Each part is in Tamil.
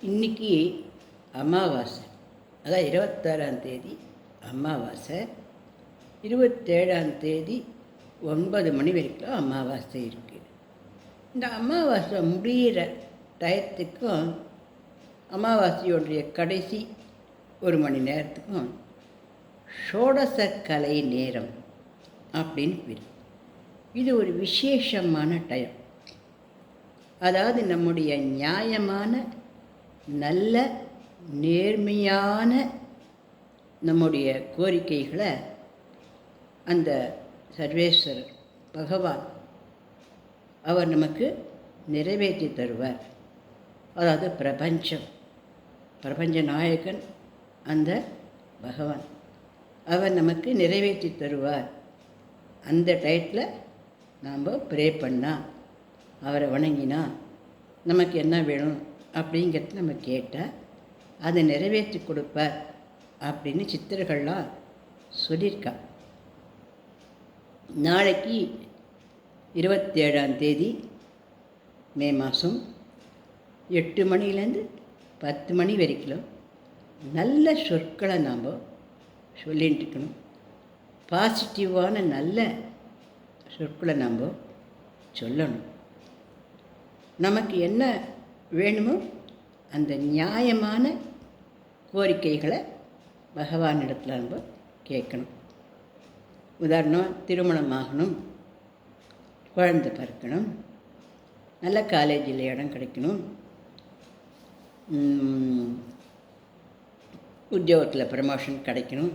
இன்றைக்கி அமாவாசை, அதான் 26ஆம் தேதி அமாவாசை. 27ஆம் தேதி 9 மணி வரைக்கும் அமாவாசை இருக்குது. இந்த அமாவாசை முடிகிற டயத்துக்கும் அமாவாசையோடைய கடைசி 1 மணி நேரத்துக்கும் ஷோடச கலை நேரம் அப்படின்னு பேர். இது ஒரு விசேஷமான டைம். அதாவது நம்முடைய நியாயமான நல்ல நேர்மையான நம்முடைய கோரிக்கைகளை அந்த சர்வேஸ்வரர் பகவான் அவர் நமக்கு நிறைவேற்றி தருவார். அதாவது பிரபஞ்ச நாயகன் அந்த பகவான் அவர் நமக்கு நிறைவேற்றி தருவார். அந்த டயத்தில் நாம் ப்ரே பண்ணால், அவரை வணங்கினா நமக்கு என்ன வேணும் அப்படிங்கிறது நம்ம கேட்டால் அதை நிறைவேற்றி கொடுப்பார் அப்படின்னு சித்தர்கள்லாம் சொல்லியிருக்கா. நாளைக்கு 27ஆம் தேதி மே மாதம் 8 மணிலேருந்து 10 மணி வரைக்கும் நல்ல சொற்களை நாம் சொல்லிகிட்டு இருக்கணும். பாசிட்டிவான நல்ல சொற்களை நாம் சொல்லணும். நமக்கு என்ன வேணுமோ அந்த நியாயமான கோரிக்கைகளை பகவானிடத்தில் நம்ம கேட்கணும். உதாரணம், திருமணமாகணும், குழந்தை பிறக்கணும், நல்ல காலேஜில் இடம் கிடைக்கணும், உத்தியோகத்தில் ப்ரமோஷன் கிடைக்கணும்,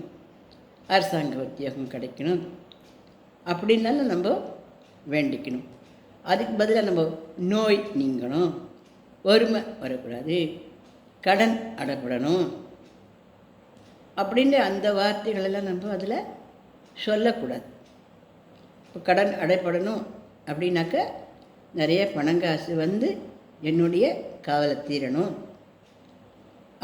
அரசாங்க உத்தியோகம் கிடைக்கணும் அப்படின்னாலும் நம்ம வேண்டிக்கணும். அதுக்கு பதிலாக நம்ம நோய் நீங்கணும், வறுமை வரக்கூடாது, கடன் அடைப்படணும் அப்படின்னு அந்த வார்த்தைகளெல்லாம் நம்ம அதில் சொல்லக்கூடாது. இப்போ கடன் அடைப்படணும் அப்படின்னாக்க நிறைய பணங்காசு வந்து என்னுடைய காவலை தீரணும்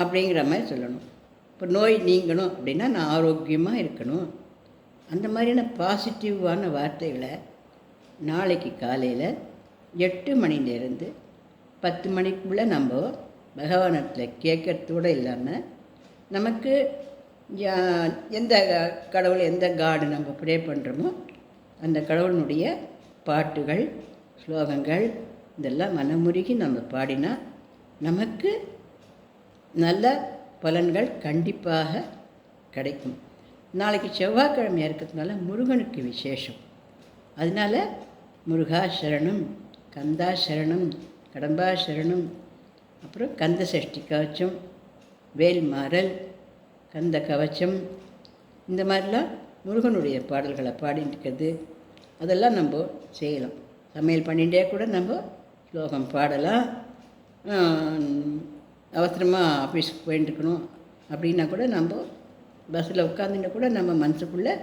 அப்படிங்கிற மாதிரி சொல்லணும். இப்போ நோய் நீங்கணும் அப்படின்னா நான் ஆரோக்கியமாக இருக்கணும். அந்த மாதிரியான பாசிட்டிவான வார்த்தைகளை நாளைக்கு காலையில் 8 மணிலேருந்து 10 மணிக்குள்ளே நம்ம பகவானத்தில் கேட்கறதோடு இல்லாமல் நமக்கு எந்த கடவுள், எந்த காடு நம்ம ப்ரே பண்ணுறோமோ அந்த கடவுளுடைய பாட்டுகள், ஸ்லோகங்கள் இதெல்லாம் மனமுருகி நம்ம பாடினா நமக்கு நல்ல பலன்கள் கண்டிப்பாக கிடைக்கும். நாளைக்கு செவ்வாய்க்கிழமையாக இருக்கிறதுனால முருகனுக்கு விசேஷம். அதனால் முருகா சரணம், கந்தா சரணம், கடம்பா சரணம், அப்புறம் கந்த சஷ்டி கவச்சம், வேல்மாறல், கந்த கவச்சம், இந்த மாதிரிலாம் முருகனுடைய பாடல்களை பாடிட்டு இருக்கிறது அதெல்லாம் நம்ம செய்யலாம். சமையல் பண்ணிகிட்டே கூட நம்ம ஸ்லோகம் பாடலாம். அவசரமாக ஆஃபீஸுக்கு போயிட்டுருக்கணும் அப்படின்னா கூட நம்ம பஸ்ஸில் உட்காந்துட்டு கூட நம்ம மனசுக்குள்ளே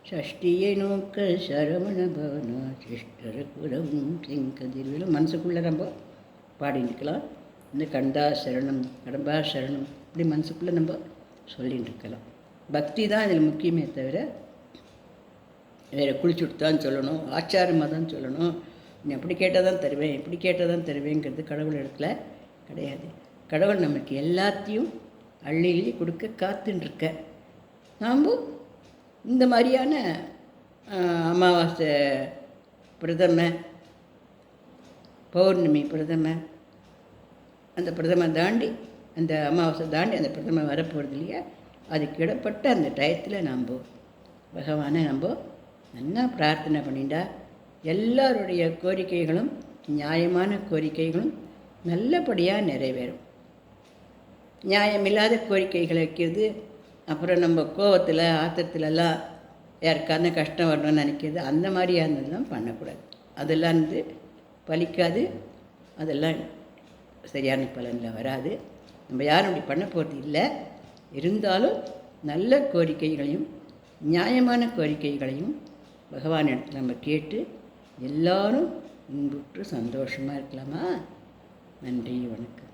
ஷஷ்டியை நோக்க சரவண பவனா சிஷ்டரகுரவும் செங்கதிர்விலும் மனசுக்குள்ளே நம்ம பாடிட்டுருக்கலாம். இந்த கண்டா சரணம், கடம்பா சரணம் இப்படி மனசுக்குள்ளே நம்ம சொல்லிகிட்டு இருக்கலாம். பக்தி தான் இதில் முக்கியமே தவிர வேறு குளிச்சுட்டு தான் சொல்லணும், ஆச்சாரமாக தான் சொல்லணும், நீ எப்படி கேட்டால் தான் தருவேன், எப்படி கேட்டால் தான் தருவேங்கிறது கடவுள் இடத்துல கிடையாது. கடவுள் நமக்கு எல்லாத்தையும் அள்ளி அள்ளி கொடுக்க காத்துட்டுருக்க. நாம் இந்த மாதிரியான அமாவாசை பிரதம, பௌர்ணமி பிரதம, அந்த பிரதம தாண்டி அந்த அமாவாசை தாண்டி அந்த பிரதம வரப்போகிறது இல்லையா, அதுக்கு இடப்பட்ட அந்த டயத்தில் நாம் பகவானை நம்ம நல்லா பிரார்த்தனை பண்ணிட்டா எல்லாருடைய கோரிக்கைகளும் நியாயமான கோரிக்கைகளும் நல்லபடியாக நிறைவேறும். நியாயமில்லாத கோரிக்கைகளை வைக்கிறது, அப்புறம் நம்ம கோவத்தில் ஆத்திரத்துலலாம் யாருக்கான கஷ்டம் வரணும்னு நினைக்கிறது, அந்த மாதிரியானதெல்லாம் பண்ணக்கூடாது. அதெல்லாம் பலிக்காது, அதெல்லாம் சரியான பலனில் வராது. நம்ம யாரும் அப்படி பண்ண போகிறது இல்லை. இருந்தாலும் நல்ல கோரிக்கைகளையும் நியாயமான கோரிக்கைகளையும் பகவானிடத்தில் நம்ம கேட்டு எல்லோரும் இன்புற்று சந்தோஷமாக இருக்கலாமா? நன்றி, வணக்கம்.